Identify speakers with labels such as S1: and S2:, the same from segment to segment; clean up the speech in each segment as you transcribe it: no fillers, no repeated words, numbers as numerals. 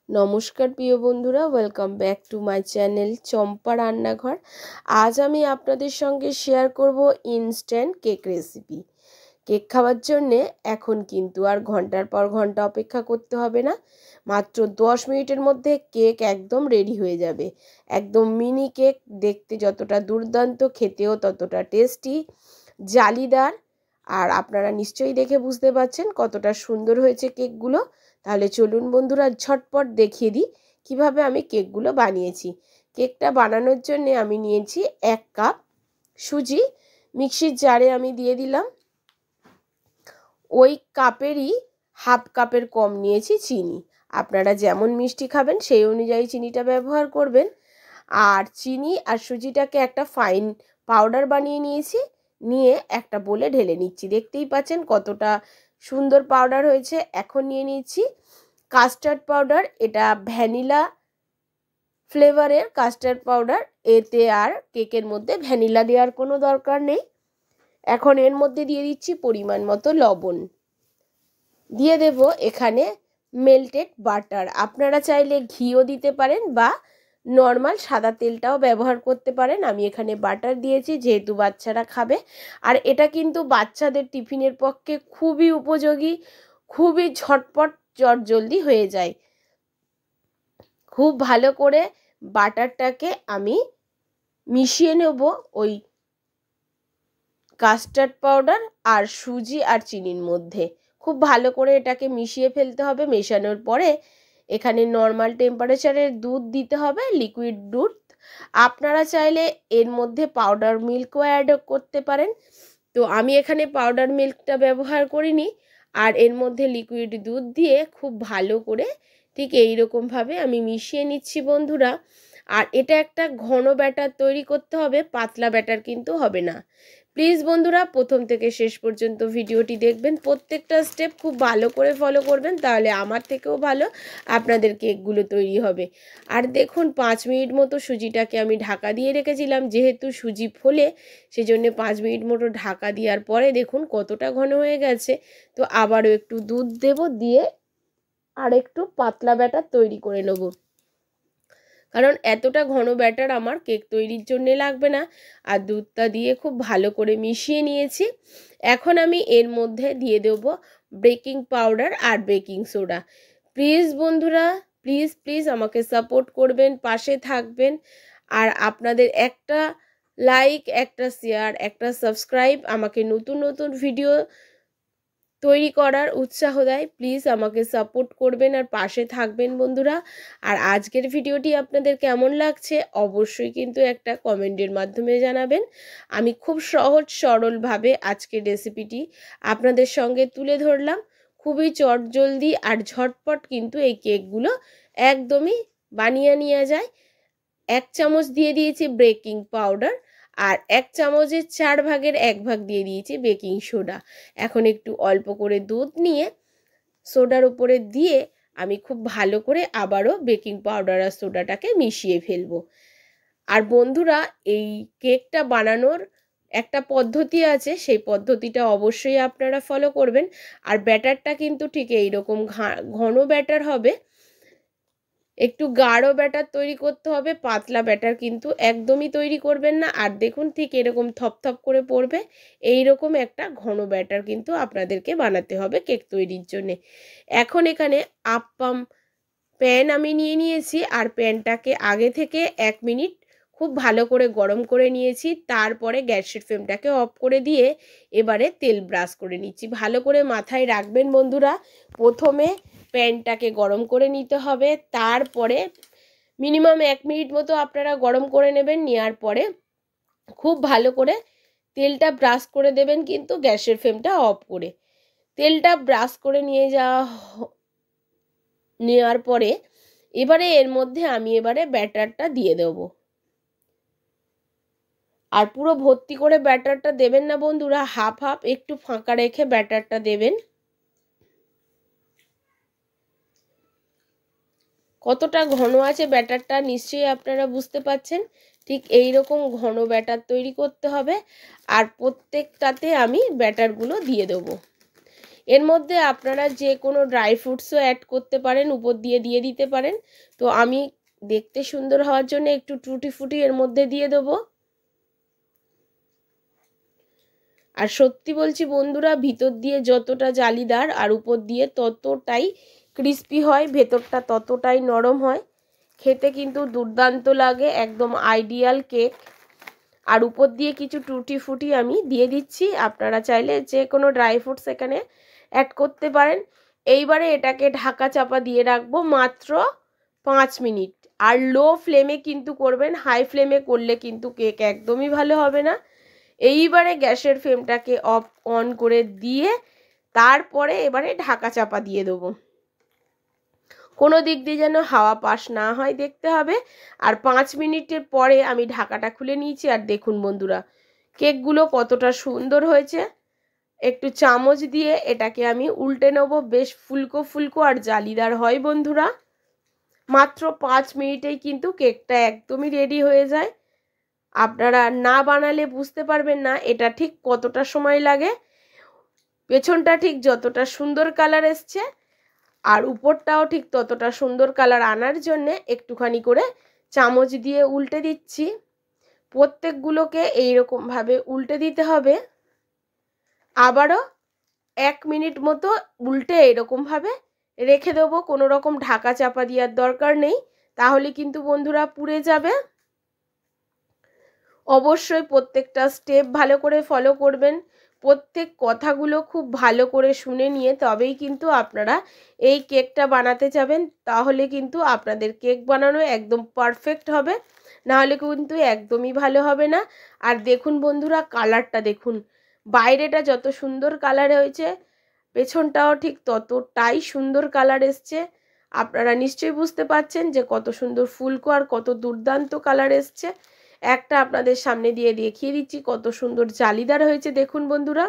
S1: নমস্কার প্রিয় বন্ধুরা, welcome back to my channel Champa রান্নাঘর। আজ আমি আপনাদের সঙ্গে শেয়ার করব ইনস্ট্যান্ট কেক রেসিপি। কেক খাওয়ার জন্যে এখন কিন্তু আর ঘন্টার পর ঘন্টা অপেক্ষা করতে হবে না। মাত্র 10 মিনিটের মধ্যে কেক একদম রেডি হয়ে যাবে। একদম মিনি কেক, দেখতে যতটা দুর্দান্ত, খেতেও ততটা টেস্টি, জালিদার। আর আপনারা নিশ্চয়ই দেখে বুঝতে পারছেন কতটা সুন্দর হয়েছে কেকগুলো। তাহলে চলুন বন্ধুরা, ঝটপট দেখিয়ে দিই কিভাবে আমি কেকগুলো বানিয়েছি। কেকটা বানানোর জন্য আমি নিয়েছি 1 কাপ সুজি। মিক্সির জারে আমি দিয়ে দিলাম। ওই কাপেরই হাফ কাপের কম নিয়েছি চিনি। আপনারা যেমন মিষ্টি খাবেন সেই অনুযায়ী চিনিটা ব্যবহার করবেন। আর চিনি আর সুজিটাকে একটা ফাইন পাউডার বানিয়ে নিয়েছি। নিয়ে একটা বোলে ঢেলে নিচ্ছি। দেখতেই পাচ্ছেন কতটা সুন্দর পাউডার হয়েছে। এখন নিয়ে নিচ্ছি কাস্টার্ড পাউডার। এটা ভ্যানিলা ফ্লেভারের কাস্টার্ড পাউডার। এতে আর কেকের মধ্যে ভ্যানিলা দেওয়ার কোনো দরকার নেই। এখন এর মধ্যে দিয়ে দিচ্ছি পরিমাণ মতো লবণ। দিয়ে দেব এখানে মেল্টেড বাটার। আপনারা চাইলে ঘিও দিতে পারেন বা নর্মাল সাদা তেলটাও ব্যবহার করতে পারেন। আমি এখানে বাটার দিয়েছি যেহেতু বাচ্চারা খাবে। আর এটা কিন্তু বাচ্চাদের টিফিনের পক্ষে খুবই উপযোগী, খুবই ঝটপট চটজলদি হয়ে যায়। খুব ভালো করে বাটারটাকে আমি মিশিয়ে নেব ওই কাস্টার্ড পাউডার আর সুজি আর চিনির মধ্যে। খুব ভালো করে এটাকে মিশিয়ে ফেলতে হবে। মেশানোর পরে এখানে নর্মাল টেম্পারেচারের দুধ দিতে হবে, লিকুইড দুধ। আপনারা চাইলে এর মধ্যে পাউডার মিল্কও অ্যাড করতে পারেন। তো আমি এখানে পাউডার মিল্কটা ব্যবহার করিনি। আর এর মধ্যে লিকুইড দুধ দিয়ে খুব ভালো করে ঠিক এইরকমভাবে আমি মিশিয়ে নিচ্ছি বন্ধুরা। আর এটা একটা ঘন ব্যাটার তৈরি করতে হবে, পাতলা ব্যাটার কিন্তু হবে না। প্লিজ বন্ধুরা প্রথম থেকে শেষ পর্যন্ত ভিডিওটি দেখবেন, প্রত্যেকটা স্টেপ খুব ভালো করে ফলো করবেন, তাহলে আমার থেকেও ভালো আপনাদের কেকগুলো তৈরি হবে। আর দেখুন 5 মিনিট মতো সুজিটাকে আমি ঢাকা দিয়ে রেখেছিলাম, যেহেতু সুজি ফোলে সেজন্য 5 মিনিট মতো ঢাকা দেওয়ার পরে দেখুন কতটা ঘন হয়ে গেছে। তো আবারও একটু দুধ দেব, দিয়ে আর একটু পাতলা ব্যাটার তৈরি করে নেব, কারণ এতটা ঘন ব্যাটার আমার কেক তৈরির জন্য লাগবে না। আর দুধটা দিয়ে খুব ভালো করে মিশিয়ে নিয়েছি। এখন আমি এর মধ্যে দিয়ে দেব বেকিং পাউডার আর বেকিং সোডা। প্লিজ বন্ধুরা, প্লিজ প্লিজ আমাকে সাপোর্ট করবেন, পাশে থাকবেন। আর আপনাদের একটা লাইক, একটা শেয়ার, একটা সাবস্ক্রাইব আমাকে নতুন নতুন ভিডিও তৈরি করার উৎসাহ দেয়। প্লিজ আমাকে সাপোর্ট করবেন আর পাশে থাকবেন বন্ধুরা। আর আজকের ভিডিওটি আপনাদের কেমন লাগছে অবশ্যই কিন্তু একটা কমেন্টের মাধ্যমে জানাবেন। আমি খুব সহজ সরলভাবে আজকের রেসিপিটি আপনাদের সঙ্গে তুলে ধরলাম। খুবই চটজলদি আর ঝটপট কিন্তু এই কেকগুলো একদমই বানিয়ে নেওয়া যায়। 1 চামচ দিয়ে দিয়েছি বেকিং পাউডার, আর 1 চামচের 4 ভাগের 1 ভাগ দিয়ে দিয়েছি বেকিং সোডা। এখন একটু অল্প করে দুধ নিয়ে সোডার উপরে দিয়ে আমি খুব ভালো করে আবারও বেকিং পাউডার আর সোডাটাকে মিশিয়ে ফেলবো। আর বন্ধুরা, এই কেকটা বানানোর একটা পদ্ধতি আছে, সেই পদ্ধতিটা অবশ্যই আপনারা ফলো করবেন। আর ব্যাটারটা কিন্তু ঠিক এইরকম ঘন ব্যাটার হবে, একটু গাঢ় ব্যাটার তৈরি করতে হবে, পাতলা ব্যাটার কিন্তু একদমই তৈরি করবেন না। আর দেখুন ঠিক এরকম থপথপ করে পড়বে, এইরকম একটা ঘন ব্যাটার কিন্তু আপনাদেরকে বানাতে হবে কেক তৈরির জন্য। এখন এখানে আপ্পাম প্যান আমি নিয়ে নিয়েছি, আর প্যানটাকে আগে থেকে 1 মিনিট খুব ভালো করে গরম করে নিয়েছি। তারপরে গ্যাসের ফ্লেমটাকে অফ করে দিয়ে এবারে তেল ব্রাশ করে নিচ্ছি। ভালো করে মাথায় রাখবেন বন্ধুরা, প্রথমে প্যানটাকে গরম করে নিতে হবে, তারপরে মিনিমাম 1 মিনিট মতো আপনারা গরম করে নেবেন। নেওয়ার পরে খুব ভালো করে তেলটা ব্রাশ করে দেবেন, কিন্তু গ্যাসের ফ্লেমটা অফ করে। তেলটা ব্রাশ করে নেওয়ার পরে এবারে এর মধ্যে আমি এবারে ব্যাটারটা দিয়ে দেব। আর পুরো ভর্তি করে ব্যাটারটা দেবেন না বন্ধুরা, হাফ হাফ একটু ফাঁকা রেখে ব্যাটারটা দেবেন। কতটা ঘন আছে ব্যাটারটা নিশ্চয়ই আপনারা বুঝতে পাচ্ছেন। ঠিক এই রকম ঘন ব্যাটার তৈরি করতে হবে। আর প্রত্যেকটাতে আমি ব্যাটারগুলো দিয়ে দেবো। এর মধ্যে আপনারা যে কোনো ড্রাই ফ্রুটসও অ্যাড করতে পারেন, উপর দিয়ে দিতে পারেন। তো আমি দেখতে সুন্দর হওয়ার জন্য একটু টুটি ফুটি এর মধ্যে দিয়ে দেবো। আর সত্যি বলছি বন্ধুরা, ভিতর দিয়ে যতটা জালিদার আর উপর দিয়ে ততটাই ক্রিস্পি হয়, ভেতরটা ততটাই নরম হয়। খেতে কিন্তু দুর্দান্ত লাগে, একদম আইডিয়াল কেক। আর উপর দিয়ে কিছু টুটি ফুটি আমি দিয়ে দিচ্ছি। আপনারা চাইলে যে কোনো ড্রাই ফ্রুটস এখানে অ্যাড করতে পারেন। এইবারে এটাকে ঢাকা চাপা দিয়ে রাখবো মাত্র 5 মিনিট। আর লো ফ্লেমে কিন্তু করবেন, হাই ফ্লেমে করলে কিন্তু কেক একদমই ভালো হবে না। এইবারে গ্যাসের ফ্লেমটাকে অন করে দিয়ে তারপরে এবারে ঢাকা চাপা দিয়ে দেবো। কোনো দিক দিয়ে যেন হাওয়া পাস না হয় দেখতে হবে। আর 5 মিনিটের পরে আমি ঢাকাটা খুলে নিয়েছি। আর দেখুন বন্ধুরা, কেকগুলো কতটা সুন্দর হয়েছে। একটু চামচ দিয়ে এটাকে আমি উল্টে নেব। বেশ ফুলকো ফুলকো আর জালিদার হয় বন্ধুরা। মাত্র 5 মিনিটেই কিন্তু কেকটা একদমই রেডি হয়ে যায়। আপনারা না বানালে বুঝতে পারবেন না এটা ঠিক কতটা সময় লাগে। পেছনটা ঠিক যতটা সুন্দর কালার এসছে আর উপরটাও ঠিক ততটা সুন্দর কালার আনার জন্যে একটুখানি করে চামচ দিয়ে উল্টে দিচ্ছি। প্রত্যেকগুলোকে এইরকমভাবে উল্টে দিতে হবে। আবারও 1 মিনিট মতো উল্টে এরকমভাবে রেখে দেবো। কোনো রকম ঢাকা চাপা দেওয়ার দরকার নেই, তাহলে কিন্তু বন্ধুরা পুড়ে যাবে। অবশ্যই প্রত্যেকটা স্টেপ ভালো করে ফলো করবেন। প্রত্যেক কথাগুলো খুব ভালো করে শুনে নিয়ে তবেই কিন্তু আপনারা এই কেকটা বানাতে যাবেন। তাহলে কিন্তু আপনাদের কেক বানানো একদম পারফেক্ট হবে, নাহলে কিন্তু একদমই ভালো হবে না। আর দেখুন বন্ধুরা, কালারটা দেখুন, বাইরেটা যত সুন্দর কালার হয়েছে পেছনটাও ঠিক ততটাই সুন্দর কালার এসছে। আপনারা নিশ্চয়ই বুঝতে পারছেন যে কত সুন্দর ফুলকো আর কত দুর্দান্ত কালার এসছে। একটা আপনাদের সামনে দিয়ে দেখিয়ে দিচ্ছি কত সুন্দর জালিদার হয়েছে দেখুন বন্ধুরা।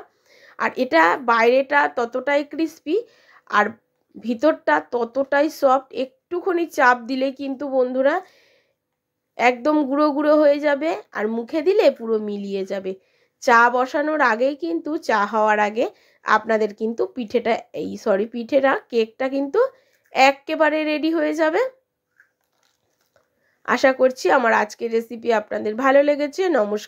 S1: আর এটা বাইরেটা ততটাই ক্রিস্পি আর ভিতরটা ততটাই সফট। একটুখানি চাপ দিলে কিন্তু বন্ধুরা একদম গুঁড়ো গুঁড়ো হয়ে যাবে আর মুখে দিলে পুরো মিলিয়ে যাবে। চা বসানোর আগেই কিন্তু, চা হওয়ার আগে আপনাদের কিন্তু পিঠেটা কেকটা কিন্তু একেবারে রেডি হয়ে যাবে। আশা করছি আমার আজকের রেসিপি আপনাদের ভালো লেগেছে। নমস্কার।